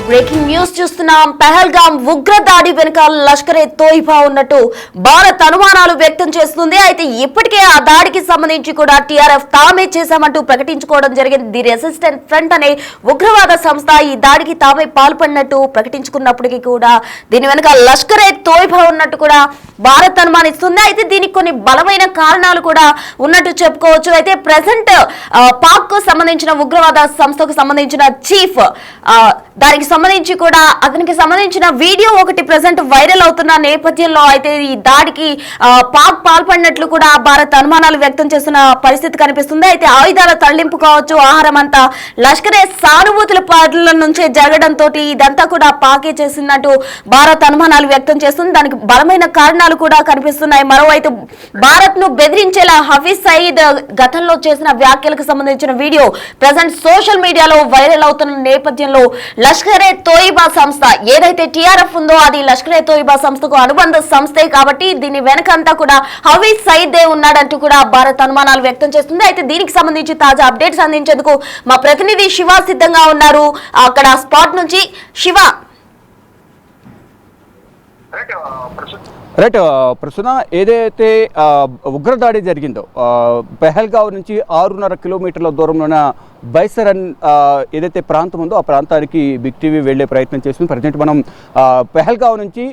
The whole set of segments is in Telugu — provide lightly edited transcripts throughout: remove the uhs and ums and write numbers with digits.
బ్రేకింగ్ న్యూస్ చూస్తున్నాం. పహల్గామ్ ఉగ్రదాడి వెనుక లష్కరే తోయిబా ఉన్నట్టు భారత్ అనుమానాలు వ్యక్తం చేస్తుంది. అయితే ఇప్పటికే ఆ దాడికి సంబంధించి కూడా టీఆర్ఎఫ్ తామే చేశామంటూ ప్రకటించుకోవడం జరిగింది. ది రెసిస్టెంట్ ఫ్రంట్ అనే ఉగ్రవాద సంస్థ ఈ దాడికి తామే పాల్పడినట్టు ప్రకటించుకున్నప్పటికీ కూడా దీని వెనుక లష్కరే తోయిబా ఉన్నట్టు కూడా భారత్ అనుమానిస్తుంది. అయితే దీనికి కొన్ని బలమైన కారణాలు కూడా ఉన్నట్టు చెప్పుకోవచ్చు. అయితే ప్రెసెంట్ పాక్ కు సంబంధించిన ఉగ్రవాద సంస్థకు సంబంధించిన చీఫ్ దానికి సంబంధించి కూడా అతనికి సంబంధించిన వీడియో ఒకటి ప్రెసెంట్ వైరల్ అవుతున్న నేపథ్యంలో అయితే ఈ దాడికి పాక్ పాల్పడినట్లు కూడా భారత్ అనుమానాలు వ్యక్తం చేస్తున్న పరిస్థితి కనిపిస్తుంది. అయితే ఆయుధాల తరలింపు కావచ్చు, ఆహారం అంతా లష్కరే సానుభూతుల పార్టీల నుంచే జరగడంతో ఇదంతా కూడా పాకే చేసినట్టు భారత్ అనుమానాలు వ్యక్తం చేస్తుంది. దానికి బలమైన కారణాలు కూడా కనిపిస్తున్నాయి. మరోవైపు భారత్ ను బెదిరించేలా హఫీజ్ సయీద్ గతంలో చేసిన వ్యాఖ్యలకు సంబంధించిన వీడియో ప్రెసెంట్ సోషల్ మీడియాలో వైరల్ అవుతున్న నేపథ్యంలో లష్కరే తోయిబా సంస్థ ఏదైతే టీఆర్ఎఫ్ ఉందో అది లష్కరే తోయిబా సంస్థకు అనుబంధ సంస్థే కాబట్టి దీని వెనకంతా కూడా హఫీజ్ సయీద్ ఉన్నాడంటూ కూడా భారత్ అనుమానాలు వ్యక్తం చేస్తుంది. అయితే దీనికి సంబంధించి తాజా అప్డేట్స్ అందించేందుకు మా ప్రతినిధి శివ సిద్ధంగా ఉన్నారు. అక్కడ స్పాట్ నుంచి శివ. రైట్ ప్రస్తుతం ఏదైతే ఉగ్రదాడి జరిగిందో పెహల్గావ్ నుంచి 6.5 కిలోమీటర్ల దూరంలో ఉన్న బైసరన్ ఏదైతే ప్రాంతం ఉందో ఆ ప్రాంతానికి బిగ్ టీవీ వెళ్లే ప్రయత్నం చేస్తుంది. ప్రజెంట్ మనం పెహల్గావ్ నుంచి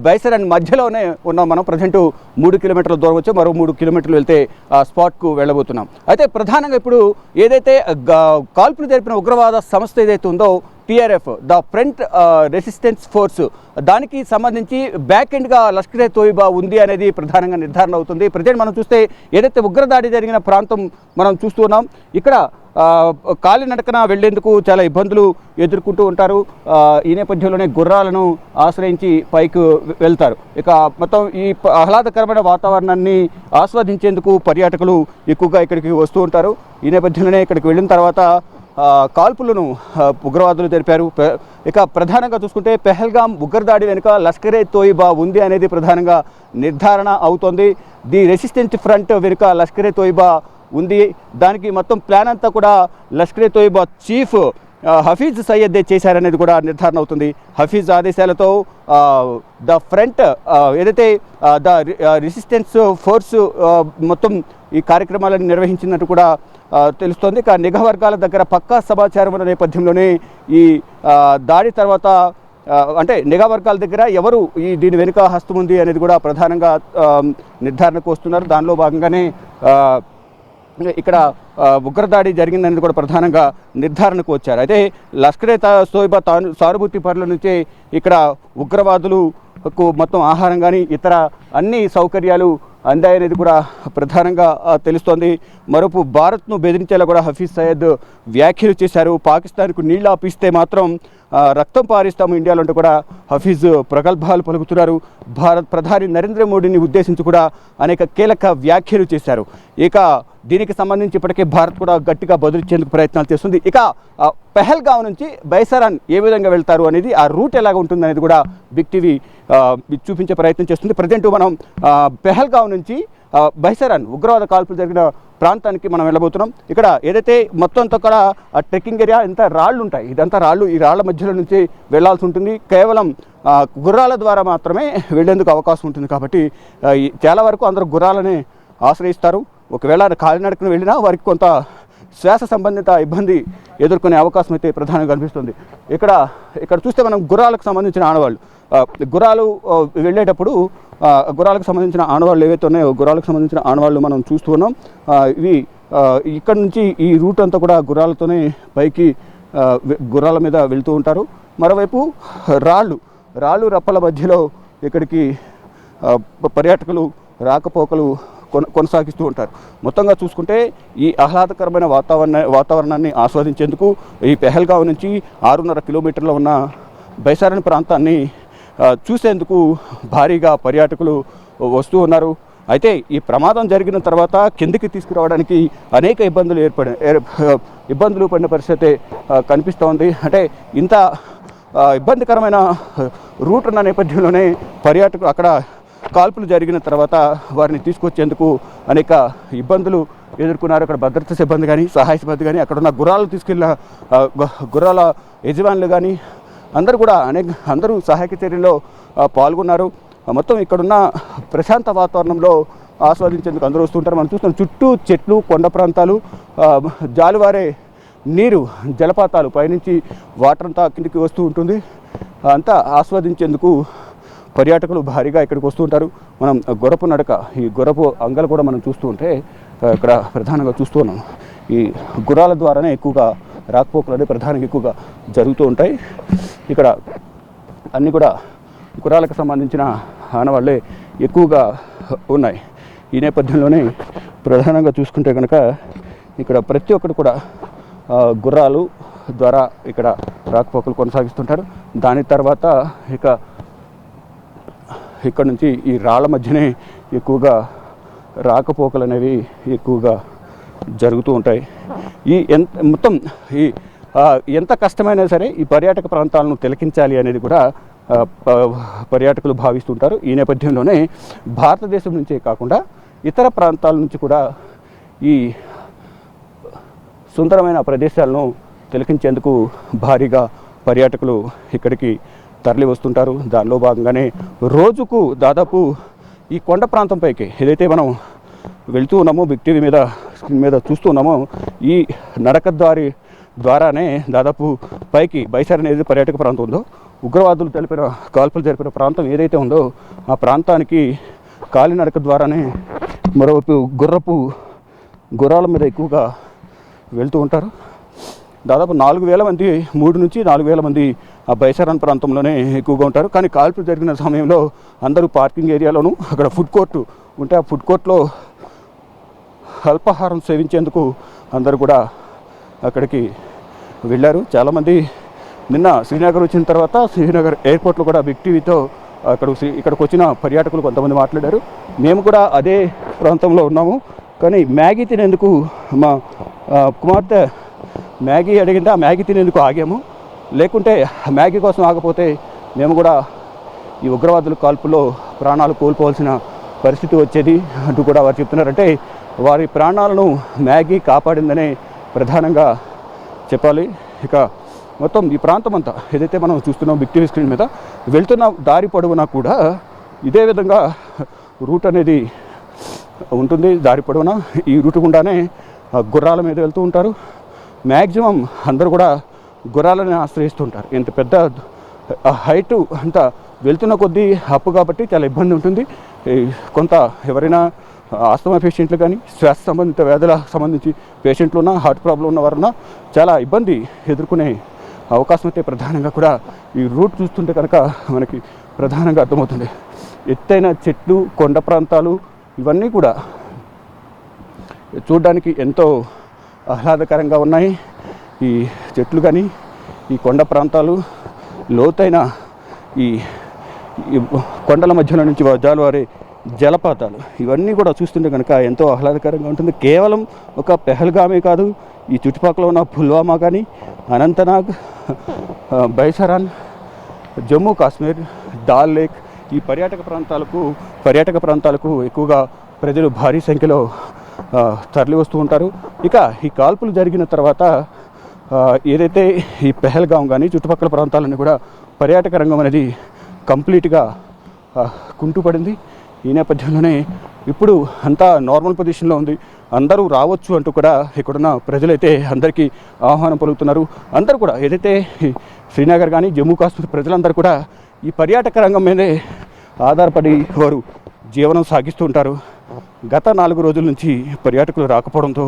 బైసరన్ మధ్యలోనే ఉన్నాం. మనం ప్రజెంట్ 3 కిలోమీటర్ల దూరం వచ్చి మరో 3 కిలోమీటర్లు వెళ్తే స్పాట్కు వెళ్ళబోతున్నాం. అయితే ప్రధానంగా ఇప్పుడు ఏదైతే కాల్పులు జరిపిన ఉగ్రవాద సంస్థ ఏదైతే ఉందో TRF the front resistance force దానికి సంబంధించి బ్యాక్ ఎండ్గా లష్కరే తోయిబా ఉంది అనేది ప్రధానంగా నిర్ధారణ అవుతుంది. ప్రజెంట్ మనం చూస్తే ఏదైతే ఉగ్రదాడి జరిగిన ప్రాంతం మనం చూస్తున్నాం. ఇక్కడ కాలినడకన వెళ్లేందుకు చాలా ఇబ్బందులు ఎదుర్కొంటూ ఉంటారు. ఈ నేపథ్యంలోనే గుర్రాలను ఆశ్రయించి పైకి వెళ్తారు. ఇక మొత్తం ఈ ఆహ్లాదకరమైన వాతావరణాన్ని ఆస్వాదించేందుకు పర్యాటకులు ఎక్కువగా ఇక్కడికి వస్తూ ఉంటారు. ఈ నేపథ్యంలోనే ఇక్కడికి వెళ్ళిన తర్వాత కాల్పులను ఉగ్రవాదులు తెలిపారు. ఇక ప్రధానంగా చూసుకుంటే పెహల్గామ్ ఉగ్రదాడి వెనుక లష్కరే తోయిబా ఉంది అనేది ప్రధానంగా నిర్ధారణ అవుతోంది. ది రెసిస్టెంట్ ఫ్రంట్ వెనుక లష్కరే తోయిబా ఉంది. దానికి మొత్తం ప్లాన్ అంతా కూడా లష్కరే తోయిబా చీఫ్ హఫీజ్ సయ్యద్ చేశారనేది కూడా నిర్ధారణ అవుతుంది. హఫీజ్ ఆదేశాలతో ద ఫ్రంట్ ఏదైతే ద రెసిస్టెన్స్ ఫోర్స్ మొత్తం ఈ కార్యక్రమాలను నిర్వహించినట్టు కూడా తెలుస్తోంది. ఇక నిఘా వర్గాల దగ్గర పక్కా సమాచారం ఉన్న నేపథ్యంలోనే ఈ దాడి తర్వాత అంటే నిఘా వర్గాల దగ్గర ఎవరు దీని వెనుక హస్తం ఉంది అనేది కూడా ప్రధానంగా నిర్ధారణకు వస్తున్నారు. దానిలో భాగంగానే ఇక్కడ ఉగ్రదాడి జరిగిందనేది కూడా ప్రధానంగా నిర్ధారణకు వచ్చారు. అయితే లష్కరే తోయిబా సానుభూతి పరుల నుంచే ఇక్కడ ఉగ్రవాదులకు మొత్తం ఆహారం కానీ ఇతర అన్ని సౌకర్యాలు అందాయనేది కూడా ప్రధానంగా తెలుస్తోంది. మరోపు భారత్ను బెదిరించేలా కూడా హఫీజ్ సయీద్ వ్యాఖ్యలు చేశారు. పాకిస్తాన్కు నీళ్లు ఆపిస్తే మాత్రం రక్తం పారిస్తాము ఇండియాలో అంటూ కూడా హఫీజ్ ప్రగల్భాలు పలుకుతున్నారు. భారత్ ప్రధాని నరేంద్ర మోడీని ఉద్దేశించి కూడా అనేక కీలక వ్యాఖ్యలు చేశారు. ఇక దీనికి సంబంధించి ఇప్పటికే భారత్ కూడా గట్టిగా బదులిచ్చేందుకు ప్రయత్నాలు చేస్తుంది. ఇక పెహల్గావ్ నుంచి బైసరన్ ఏ విధంగా వెళ్తారు అనేది, ఆ రూట్ ఎలాగ ఉంటుంది అనేది కూడా బిగ్ టీవీ చూపించే ప్రయత్నం చేస్తుంది. ప్రజెంట్ మనం పెహల్గావ్ నుంచి బైసరన్ ఉగ్రవాద కాల్పులు జరిగిన ప్రాంతానికి మనం వెళ్ళబోతున్నాం. ఇక్కడ ఏదైతే మొత్తం అంతా కూడా ట్రెక్కింగ్ ఏరియా ఎంత రాళ్ళు ఉంటాయి, ఇదంతా రాళ్ళు. ఈ రాళ్ల మధ్యలో నుంచి వెళ్లాల్సి ఉంటుంది. కేవలం గుర్రాల ద్వారా మాత్రమే వెళ్లేందుకు అవకాశం ఉంటుంది. కాబట్టి చాలా వరకు అందరూ గుర్రాలనే ఆశ్రయిస్తారు. ఒకవేళ కాలినడకను వెళ్ళినా వారికి కొంత శ్వాస సంబంధిత ఇబ్బంది ఎదుర్కొనే అవకాశం అయితే ప్రధానంగా కనిపిస్తుంది. ఇక్కడ చూస్తే మనం గుర్రాలకు సంబంధించిన ఆనవాళ్ళు, గుర్రాలు వెళ్ళేటప్పుడు గుర్రాలకు సంబంధించిన ఆనవాళ్ళు ఏవైతే ఉన్నాయో గుర్రాలకు సంబంధించిన ఆనవాళ్ళు మనం చూస్తూ ఉన్నాం. ఇవి ఇక్కడ నుంచి ఈ రూట్ అంతా కూడా గుర్రాలతోనే పైకి గుర్రాల మీద వెళ్తూ ఉంటారు. మరోవైపు రాళ్ళు రప్పల మధ్యలో ఇక్కడికి పర్యాటకులు రాకపోకలు కొనసాగిస్తూ ఉంటారు. మొత్తంగా చూసుకుంటే ఈ ఆహ్లాదకరమైన వాతావరణాన్ని ఆస్వాదించేందుకు ఈ పెహల్గావ్ నుంచి 6.5 కిలోమీటర్లో ఉన్న బైసరన్ ప్రాంతాన్ని చూసేందుకు భారీగా పర్యాటకులు వస్తూ ఉన్నారు. అయితే ఈ ప్రమాదం జరిగిన తర్వాత కిందికి తీసుకురావడానికి అనేక ఇబ్బందులు పడిన పరిస్థితి కనిపిస్తోంది. అంటే ఇంత ఇబ్బందికరమైన రూట్ ఉన్న నేపథ్యంలోనే పర్యాటకులు అక్కడ కాల్పులు జరిగిన తర్వాత వారిని తీసుకొచ్చేందుకు అనేక ఇబ్బందులు ఎదుర్కొన్నారు. అక్కడ భద్రతా సిబ్బంది కానీ సహాయ సిబ్బంది కానీ అక్కడ ఉన్న గుర్రాలు తీసుకెళ్ళిన గుర్రాల యజమానులు కానీ అందరూ సహాయక చర్యల్లో పాల్గొన్నారు. మొత్తం ఇక్కడున్న ప్రశాంత వాతావరణంలో ఆస్వాదించేందుకు అందరూ వస్తుంటారు. మనం చూస్తున్నాం చుట్టూ చెట్లు, కొండ ప్రాంతాలు, జాలువారే నీరు, జలపాతాలు, పైనుంచి వాటర్ అంతా కిందికి వస్తూ ఉంటుంది. అంతా ఆస్వాదించేందుకు పర్యాటకులు భారీగా ఇక్కడికి వస్తూ ఉంటారు. మనం గుర్రపు నడక, ఈ గుర్రపు అంగలు కూడా మనం చూస్తూ ఉంటే ఇక్కడ ప్రధానంగా చూస్తూ ఉన్నాం. ఈ గుర్రాల ద్వారానే ఎక్కువగా రాకపోకలు అనేవి ప్రధానంగా ఎక్కువగా జరుగుతూ ఉంటాయి. ఇక్కడ అన్నీ కూడా గుర్రాలకు సంబంధించిన ఆనవాళ్ళే ఎక్కువగా ఉన్నాయి. ఈ నేపథ్యంలోనే ప్రధానంగా చూసుకుంటే కనుక ఇక్కడ ప్రతి ఒక్కరు కూడా గుర్రాలు ద్వారా ఇక్కడ రాకపోకలు కొనసాగిస్తుంటారు. దాని తర్వాత ఇక్కడ నుంచి ఈ రాళ్ళ మధ్యనే ఎక్కువగా రాకపోకలు అనేవి ఎక్కువగా జరుగుతూ ఉంటాయి. మొత్తం ఎంత కష్టమైనా సరే ఈ పర్యాటక ప్రాంతాలను తిలకించాలి అనేది కూడా పర్యాటకులు భావిస్తుంటారు. ఈ నేపథ్యంలోనే భారతదేశం నుంచే కాకుండా ఇతర ప్రాంతాల నుంచి కూడా ఈ సుందరమైన ప్రదేశాలను తిలకించేందుకు భారీగా పర్యాటకులు ఇక్కడికి తరలి వస్తుంటారు. దానిలో భాగంగానే రోజుకు దాదాపు ఈ కొండ ప్రాంతంపైకి ఏదైతే మనం వెళ్తూ ఉన్నామో, బిగ్ టీవీ స్క్రీన్ మీద చూస్తూ ఉన్నామో, ఈ నడకదారి ద్వారానే దాదాపు పైకి బైసర్ అనేది పర్యాటక ప్రాంతం ఉందో, ఉగ్రవాదులు కాల్పులు జరిపిన ప్రాంతం ఏదైతే ఉందో ఆ ప్రాంతానికి కాలినడక ద్వారానే మరోవైపు గుర్రాల మీద ఎక్కువగా వెళ్తూ ఉంటారు. దాదాపు 4,000 మంది, 3 నుంచి 4,000 మంది ఆ బైసరాన్ ప్రాంతంలోనే ఎక్కువగా ఉంటారు. కానీ కాల్పులు జరిగిన సమయంలో అందరూ పార్కింగ్ ఏరియాలోనూ, అక్కడ ఫుడ్ కోర్టు ఉంటే ఆ ఫుడ్ కోర్ట్లో అల్పాహారం సేవించేందుకు అందరూ కూడా అక్కడికి వెళ్ళారు. చాలామంది నిన్న శ్రీనగర్ వచ్చిన తర్వాత శ్రీనగర్ ఎయిర్పోర్ట్లో కూడా బిగ్ టీవీతో ఇక్కడికి వచ్చిన పర్యాటకులు కొంతమంది మాట్లాడారు. మేము కూడా అదే ప్రాంతంలో ఉన్నాము, కానీ మ్యాగీ తినేందుకు మా కుమార్తె మ్యాగీ అడిగింటే ఆ మ్యాగీ తినేందుకు ఆగాము. లేకుంటే మ్యాగీ కోసం ఆగపోతే మేము కూడా ఈ ఉగ్రవాదుల కాల్పులో ప్రాణాలు కోల్పోవాల్సిన పరిస్థితి వచ్చేది అంటూ కూడా వారు చెప్తున్నారంటే వారి ప్రాణాలను మ్యాగీ కాపాడిందనే ప్రధానంగా చెప్పాలి. ఇక మొత్తం ఈ ప్రాంతం అంతా ఏదైతే మనం చూస్తున్నాం బిగ్ టీవీ స్క్రీన్ మీద, వెళ్తున్న దారి పొడవునా కూడా ఇదే విధంగా రూట్ అనేది ఉంటుంది. దారి పొడవునా ఈ రూట్ గుండానే గుర్రాల మీద వెళ్తూ ఉంటారు. మ్యాక్సిమం అందరూ కూడా గుర్రాలని ఆశ్రయిస్తుంటారు. ఎంత పెద్ద హైటు అంతా వెళ్తున్న కొద్దీ అప్పు కాబట్టి చాలా ఇబ్బంది ఉంటుంది. కొంత ఎవరైనా ఆస్తమా పేషెంట్లు కానీ శ్వాస సంబంధిత వ్యాధుల సంబంధించి పేషెంట్లు ఉన్న, హార్ట్ ప్రాబ్లం ఉన్న వారున్నా చాలా ఇబ్బంది ఎదుర్కొనే అవకాశం అయితే ప్రధానంగా కూడా ఈ రూట్ చూస్తుంటే కనుక మనకి ప్రధానంగా అర్థమవుతుంది. ఎత్తైన చెట్లు, కొండ ప్రాంతాలు ఇవన్నీ కూడా చూడడానికి ఎంతో ఆహ్లాదకరంగా ఉన్నాయి. ఈ చెట్లు కానీ, ఈ కొండ ప్రాంతాలు, లోతైన ఈ కొండల మధ్యలో నుంచి జాలువారే జలపాతాలు ఇవన్నీ కూడా చూస్తుంటే కనుక ఎంతో ఆహ్లాదకరంగా ఉంటుంది. కేవలం ఒక పెహల్గామే కాదు, ఈ చుట్టుపక్కల ఉన్న పుల్వామా కానీ, అనంతనాగ్, బైసరాన్, జమ్మూ కాశ్మీర్, డాల్ లేక్ ఈ పర్యాటక ప్రాంతాలకు ఎక్కువగా ప్రజలు భారీ సంఖ్యలో తరలి వస్తూ ఉంటారు. ఇక ఈ కాల్పులు జరిగిన తర్వాత ఏదైతే ఈ పెహల్గాం కానీ చుట్టుపక్కల ప్రాంతాలన్నీ కూడా పర్యాటక రంగం అనేది కంప్లీట్గా కుంటుపడింది. ఈ నేపథ్యంలోనే ఇప్పుడు అంతా నార్మల్ పొజిషన్లో ఉంది. అందరూ రావచ్చు అంటూ కూడా ఇక్కడున్న ప్రజలైతే అందరికీ ఆహ్వానం పలుకుతున్నారు. అందరూ కూడా ఏదైతే శ్రీనగర్ కానీ, జమ్మూ కాశ్మీర్ ప్రజలందరూ కూడా ఈ పర్యాటక రంగం మీదే ఆధారపడి వారు జీవనం సాగిస్తూ ఉంటారు. గత 4 రోజుల నుంచి పర్యాటకులు రాకపోవడంతో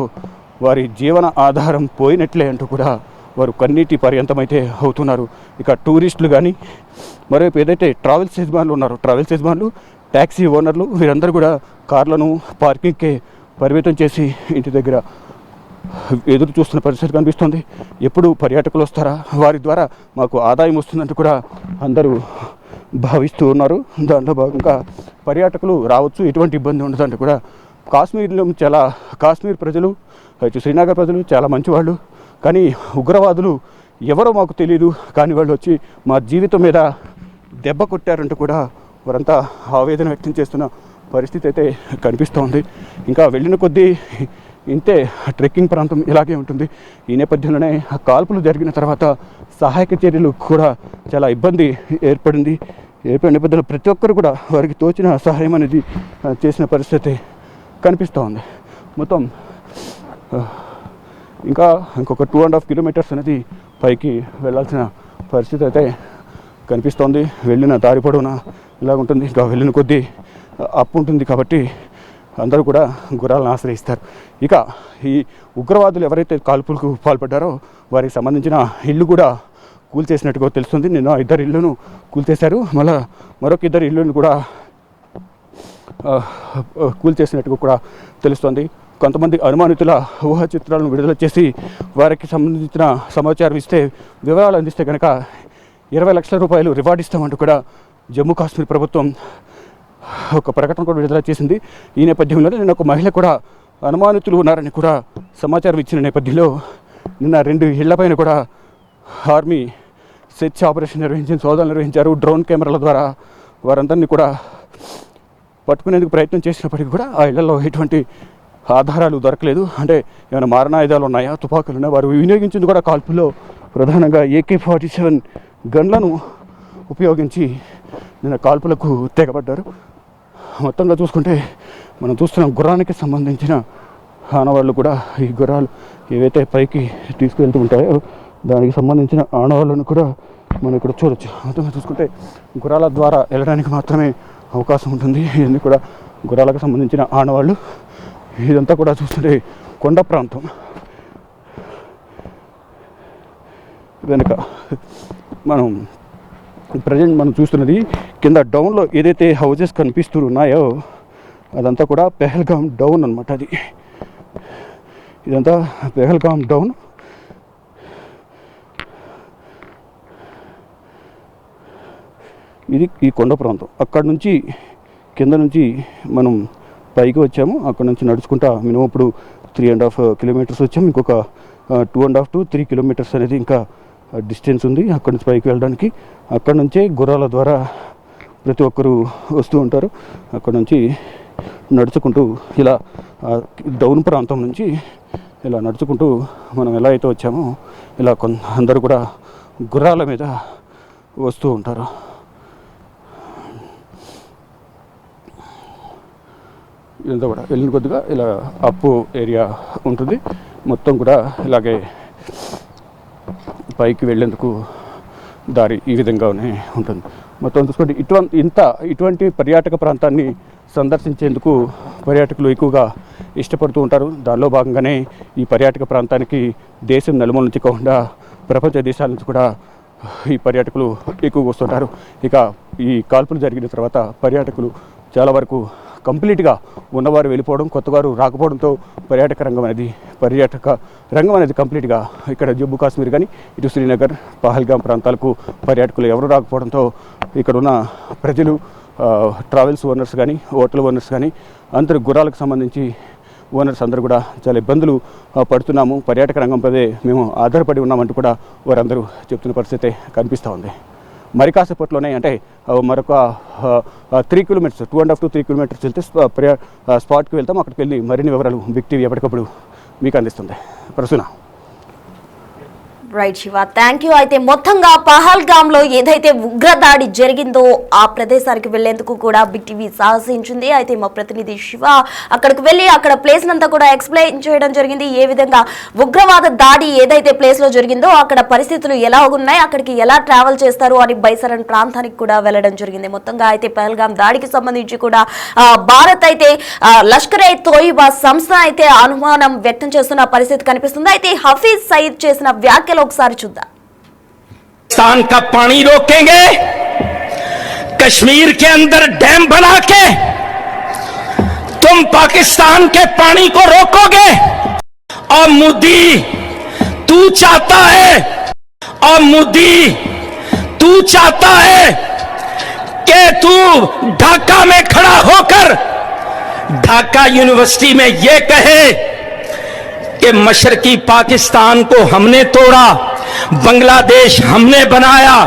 వారి జీవన ఆధారం పోయినట్లే అంటూ కూడా వారు కన్నీటి పర్యంతమైతే అవుతున్నారు. ఇక టూరిస్టులు కానీ, మరోవైపు ఏదైతే ట్రావెల్స్ యజమానులు, ట్యాక్సీ ఓనర్లు వీరందరూ కూడా కార్లను పార్కింగ్కే పరిమితం చేసి ఇంటి దగ్గర ఎదురు చూస్తున్న పరిస్థితి కనిపిస్తుంది. ఎప్పుడు పర్యాటకులు వస్తారా, వారి ద్వారా మాకు ఆదాయం వస్తుందంటూ కూడా అందరూ భావిస్తూ ఉన్నారు. దాంట్లో భాగంగా పర్యాటకులు రావచ్చు, ఎటువంటి ఇబ్బంది ఉండదంటూ కూడా కాశ్మీర్ ప్రజలు, శ్రీనగర్ ప్రజలు చాలా మంచివాళ్ళు. కానీ ఉగ్రవాదులు ఎవరో మాకు తెలియదు, కానీ వాళ్ళు వచ్చి మా జీవితం మీద దెబ్బ కొట్టారంటూ కూడా వారంతా ఆవేదన వ్యక్తం చేస్తున్న పరిస్థితి అయితే కనిపిస్తోంది. ఇంకా వెళ్ళిన కొద్దీ ఇంతే ట్రెక్కింగ్ ప్రాంతం ఇలాగే ఉంటుంది. ఈ నేపథ్యంలోనే ఆ కాల్పులు జరిగిన తర్వాత సహాయక చర్యలు కూడా చాలా ఇబ్బంది ఏర్పడిన నేపథ్యంలో ప్రతి ఒక్కరు కూడా వారికి తోచిన సహాయం అనేది చేసిన పరిస్థితి కనిపిస్తూ ఉంది. మొత్తం ఇంకొక 2.5 కిలోమీటర్స్ అనేది పైకి వెళ్ళాల్సిన పరిస్థితి అయితే కనిపిస్తోంది. వెళ్ళిన దారి పొడవునా ఇలా ఉంటుంది. ఇంకా వెళ్ళిన కొద్దీ అప్పు ఉంటుంది కాబట్టి అందరూ కూడా గుర్రాలను ఆశ్రయిస్తారు. ఇక ఈ ఉగ్రవాదులు ఎవరైతే కాల్పులకు పాల్పడ్డారో వారికి సంబంధించిన ఇల్లు కూడా కూల్చేసినట్టుగా తెలుస్తుంది. నిన్న 2 ఇళ్లను కూల్చేశారు. మళ్ళీ మరొక 2 ఇళ్లను కూడా కూల్చేసినట్టుగా కూడా తెలుస్తోంది. కొంతమంది అనుమానితుల ఊహా చిత్రాలను విడుదల చేసి వారికి సంబంధించిన సమాచారం ఇస్తే, వివరాలు అందిస్తే కనుక 20 లక్షల రూపాయలు రివార్డ్ ఇస్తామంటూ కూడా జమ్మూ కాశ్మీర్ ప్రభుత్వం ఒక ప్రకటన కూడా విడుదల చేసింది. ఈ నేపథ్యంలోనే నిన్న ఒక మహిళ కూడా అనుమానితులు ఉన్నారని కూడా సమాచారం ఇచ్చిన నేపథ్యంలో నిన్న 2 ఇళ్లపైన కూడా ఆర్మీ సెర్చ్ ఆపరేషన్ నిర్వహించి సోదాలు నిర్వహించారు. డ్రోన్ కెమెరాల ద్వారా వారందరినీ కూడా పట్టుకునేందుకు ప్రయత్నం చేసినప్పటికీ కూడా ఆ ఇళ్లలో ఎటువంటి ఆధారాలు దొరకలేదు. అంటే ఏమైనా మారణాయుధాలు ఉన్నాయా, తుపాకులు ఉన్నాయా, వారు వినియోగించింది కూడా కాల్పుల్లో ప్రధానంగా AK-47 గన్లను ఉపయోగించి నిన్న కాల్పులకు తెగబడ్డారు. మొత్తంగా చూసుకుంటే మనం చూస్తున్న గుర్రానికి సంబంధించిన ఆనవాళ్ళు కూడా, ఈ గుర్రాలు ఏవైతే పైకి తీసుకువెళ్తూ ఉంటాయో దానికి సంబంధించిన ఆనవాళ్ళను కూడా మనం ఇక్కడ చూడొచ్చు. మొత్తంగా చూసుకుంటే గుర్రాల ద్వారా వెళ్ళడానికి మాత్రమే అవకాశం ఉంటుంది. ఇవన్నీ కూడా గుర్రాలకు సంబంధించిన ఆనవాళ్ళు. ఇదంతా కూడా చూస్తుంటే కొండ ప్రాంతం. వెనుక ప్రజెంట్ మనం చూస్తున్నది కింద డౌన్లో ఏదైతే హౌజెస్ కనిపిస్తూ ఉన్నాయో అదంతా కూడా పెహల్గామ్ డౌన్ అనమాట. ఇదంతా పెహల్గామ్ డౌన్. ఇది ఈ కొండ ప్రాంతం. అక్కడ నుంచి కింద నుంచి మనం పైకి వచ్చాము. అక్కడ నుంచి నడుచుకుంటా మినిమం ఇప్పుడు 3.5 కిలోమీటర్స్ వచ్చాము. ఇంకొక 2.5 to 3 కిలోమీటర్స్ అనేది ఇంకా డిస్టెన్స్ ఉంది అక్కడి నుంచి పైకి వెళ్ళడానికి. అక్కడ నుంచే గుర్రాల ద్వారా ప్రతి ఒక్కరూ వస్తూ ఉంటారు. అక్కడ నుంచి నడుచుకుంటూ ఇలా డౌన్ ప్రాంతం నుంచి ఇలా నడుచుకుంటూ మనం ఎలా అయితే వచ్చామో ఇలా అందరూ కూడా గుర్రాల మీద వస్తూ ఉంటారు. ఇదంతా కూడా వెళ్ళిన కొద్దిగా ఇలా అప్పు ఏరియా ఉంటుంది. మొత్తం కూడా ఇలాగే పైకి వెళ్ళేందుకు దారి ఈ విధంగానే ఉంటుంది. మొత్తం చూసుకుంటే ఇటువంటి పర్యాటక ప్రాంతాన్ని సందర్శించేందుకు పర్యాటకులు ఎక్కువగా ఇష్టపడుతూ ఉంటారు. దానిలో భాగంగానే ఈ పర్యాటక ప్రాంతానికి దేశం నలుమూల నుంచి కాకుండా ప్రపంచ దేశాల నుంచి కూడా ఈ పర్యాటకులు ఎక్కువగా వస్తుంటారు. ఇక ఈ కాల్పులు జరిగిన తర్వాత పర్యాటకులు చాలా వరకు కంప్లీట్గా ఉన్నవారు వెళ్ళిపోవడం, కొత్తవారు రాకపోవడంతో పర్యాటక రంగం అనేది కంప్లీట్గా ఇక్కడ జమ్మూ కాశ్మీర్ కానీ ఇటు శ్రీనగర్, పహల్గామ్ ప్రాంతాలకు పర్యాటకులు ఎవరు రాకపోవడంతో ఇక్కడ ఉన్న ప్రజలు, ట్రావెల్స్ ఓనర్స్ కానీ, హోటల్ ఓనర్స్ కానీ అందరు గుర్రాలకు సంబంధించి ఓనర్స్ అందరూ కూడా చాలా ఇబ్బందులు పడుతున్నాము, పర్యాటక రంగంపై మేము ఆధారపడి ఉన్నామంటూ కూడా వారందరూ చెప్తున్న పరిస్థితి కనిపిస్తూ ఉంది. మరి కాసేపట్లోనే అంటే మరొక 3 కిలోమీటర్స్ 2.5 to 3 కిలోమీటర్స్ వెళ్తే స్పాట్కి వెళ్తాం. అక్కడికి వెళ్ళి మరిన్ని వివరాలు బిగ్ టీవీ ఎప్పటికప్పుడు మీకు అందిస్తుంది. Prasuna. Right Shiva, thank you. అయితే మొత్తంగా పహల్గామ్ లో ఏదైతే ఉగ్రదాడి జరిగిందో ఆ ప్రదేశానికి వెళ్లేందుకు కూడా బిగ్ టీవీ సాహసించింది. అయితే మా ప్రతినిధి శివ అక్కడికి వెళ్లి అక్కడ ప్లేస్ నంతా కూడా ఎక్స్ప్లెయిన్ చేయడం జరిగింది. ఏ విధంగా ఉగ్రవాద దాడి ఏదైతే ప్లేస్ లో జరిగిందో అక్కడ పరిస్థితులు ఎలా ఉన్నాయి, అక్కడికి ఎలా ట్రావెల్ చేస్తారు అని బైసరన్ ప్రాంతానికి కూడా వెళ్లడం జరిగింది. మొత్తంగా అయితే పహల్గామ్ దాడికి సంబంధించి కూడా భారత్ అయితే లష్కర్ ఏ తోయిబా సంస్థ అయితే అనుమానం వ్యక్తం చేస్తున్న పరిస్థితి కనిపిస్తుంది. అయితే హఫీజ్ సయీద్ చేసిన వ్యాఖ్యలు ఒకసారి చూద్దాం. पाकिस्तान का पानी रोकेंगे, कश्मीर के अंदर डैम बना के तुम पाकिस्तान के पानी को रोकोगे। और मोदी तू चाहता है, और मोदी तू चाहता है कि तू ढाका में खड़ा होकर ढाका यूनिवर्सिटी में यह कहे कि मशरकी पाकिस्तान को हमने तोड़ा, बांग्लादेश हमने बनाया,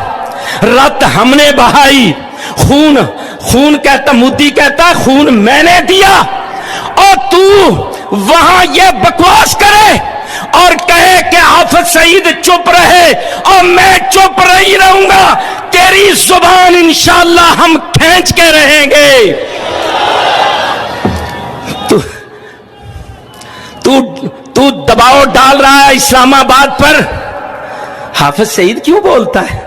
रत हमने बहाई, खून कहता, मोदी कहता खून मैंने दिया और तू वहां ये बकवास करे और कहे कि हाफिज सईद चुप रहे और मैं चुप नहीं रहूंगा, तेरी जुबान इंशाअल्लाह हम खींच के रहेंगे। तू दबाव डाल रहा है इस्लामाबाद पर, हाफिज सईद क्यों बोलता है?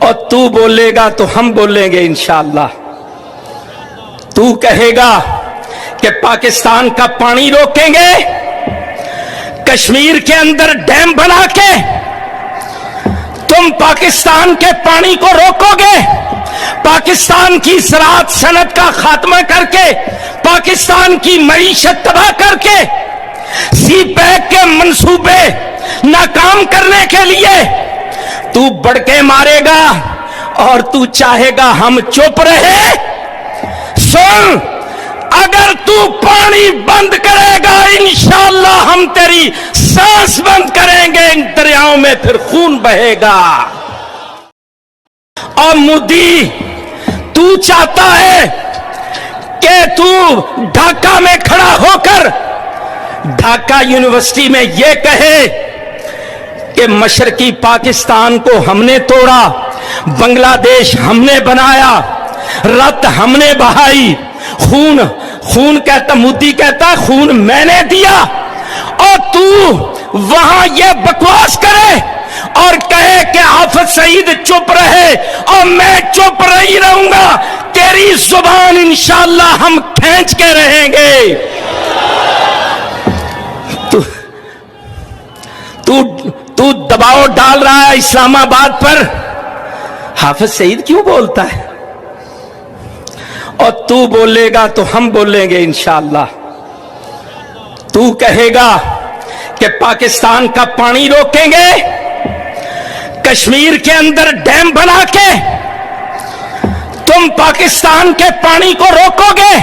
और तू बोलेगा तो हम बोलेंगे इंशाअल्लाह। तू कहेगा कि पाकिस्तान का पानी रोकेंगे, कश्मीर के अंदर डैम बना के तुम पाकिस्तान के पानी को रोकोगे, पाकिस्तान की ज़राअत सनत का खात्मा करके, पाकिस्तान की मईशत तबाह करके, सी पैक के मंसूबे नाकाम करने के लिए तू बढ़ के मारेगा और तू चाहेगा हम चुप रहे। सुन, अगर तू पानी बंद करेगा इंशाअल्लाह हम तेरी सांस बंद करेंगे, इन दरियाओं में फिर खून बहेगा। और मोदी, तू चाहता है कि तू ढाका में खड़ा होकर ढाका यूनिवर्सिटी में यह कहे कि मशरकी पाकिस्तान को हमने तोड़ा, बांग्लादेश हमने बनाया, रत हमने बहाई, खून कहता, मोदी कहता खून मैंने दिया, और तू वहां ये बकवास करे और कहे कि हाफिज सईद चुप रहे और मैं चुप नहीं रहूंगा, तेरी जुबान इंशाअल्लाह हम खींच के रहेंगे। तू दबाव डाल रहा है इस्लामाबाद पर, हाफिज सईद क्यों बोलता है? और तू बोलेगा तो हम बोलेंगे इंशाअल्लाह। तू कहेगा कि पाकिस्तान का पानी रोकेंगे, कश्मीर के अंदर डैम बना के तुम पाकिस्तान के पानी को रोकोगे,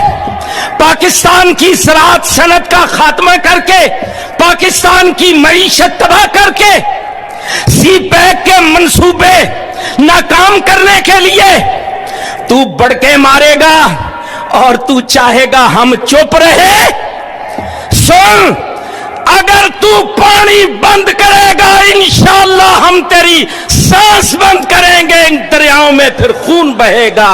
पाकिस्तान की ज़राअत सनत का खात्मा करके, पाकिस्तान की मईशत तबाह करके, सी पैक के मंसूबे नाकाम करने के लिए तू बढ़ के मारेगा और तू चाहेगा हम चुप रहे। सुन, अगर तू पानी बंद करेगा इंशाअल्लाह हम तेरी सांस बंद करेंगे, इन दरियाओं में फिर खून बहेगा।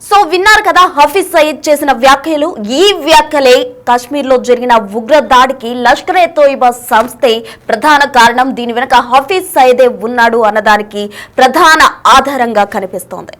సో విన్నారు కదా హఫీజ్ సయీద్ చేసిన వ్యాఖ్యలు. ఈ వ్యాఖ్యలే కాశ్మీర్ లో జరిగిన ఉగ్ర దాడికి లష్కర్ ఎ తోయిబా సంస్థే ప్రధాన కారణం. దీని వెనుక హఫీజ్ సయీదే ఉన్నాడు అన్నదానికి ప్రధాన ఆధారంగా కనిపిస్తోంది.